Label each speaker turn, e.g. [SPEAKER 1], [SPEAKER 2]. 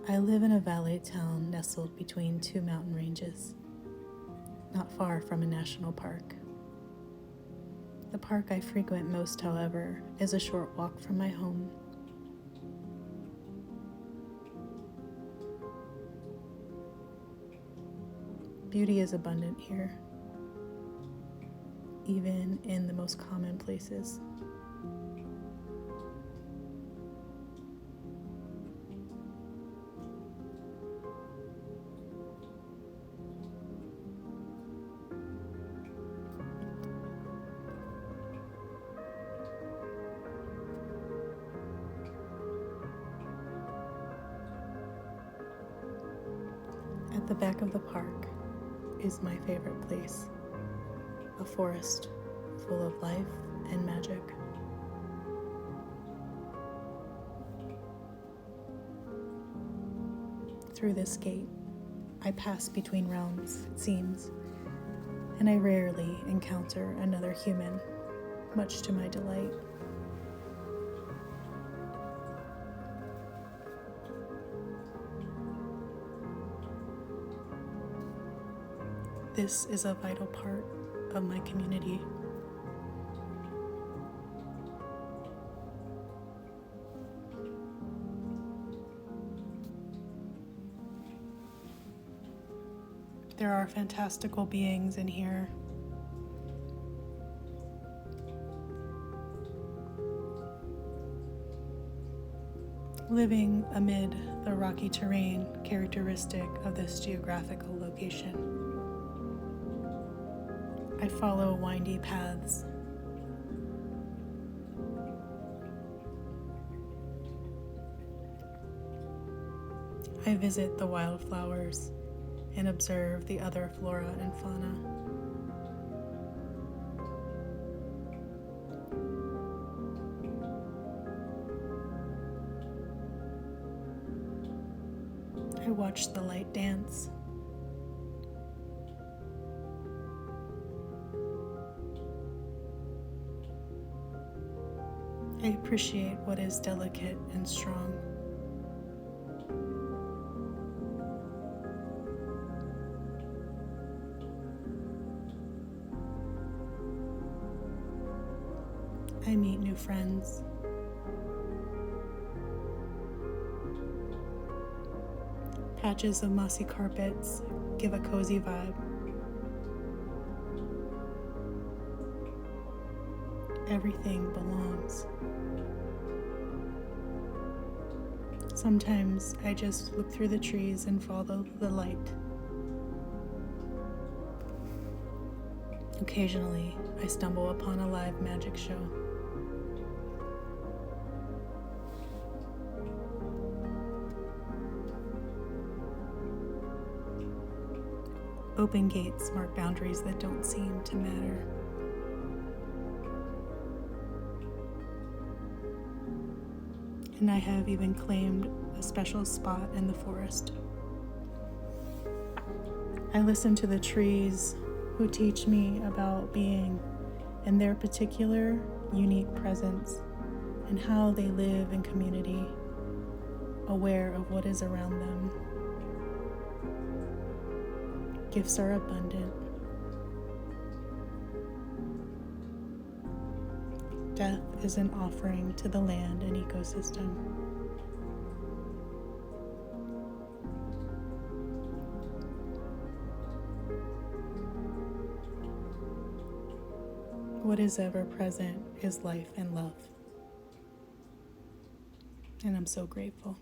[SPEAKER 1] I live in a valley town nestled between two mountain ranges, not far from a national park. The park I frequent most, however, is a short walk from my home. Beauty is abundant here, even in the most common places. At the back of the park is my favorite place, a forest full of life and magic. Through this gate, I pass between realms, it seems, and I rarely encounter another human, much to my delight. This is a vital part of my community. There are fantastical beings in here. Living amid the rocky terrain characteristic of this geographical location. I follow windy paths. I visit the wildflowers and observe the other flora and fauna. I watch the light dance. I appreciate what is delicate and strong. I meet new friends. Patches of mossy carpets give a cozy vibe. Everything belongs. Sometimes I just look through the trees and follow the light. Occasionally, I stumble upon a live magic show. Open gates mark boundaries that don't seem to matter. And I have even claimed a special spot in the forest. I listen to the trees who teach me about being and their particular unique presence and how they live in community, aware of what is around them. Gifts are abundant. Death is an offering to the land and ecosystem. What is ever present is life and love. And I'm so grateful.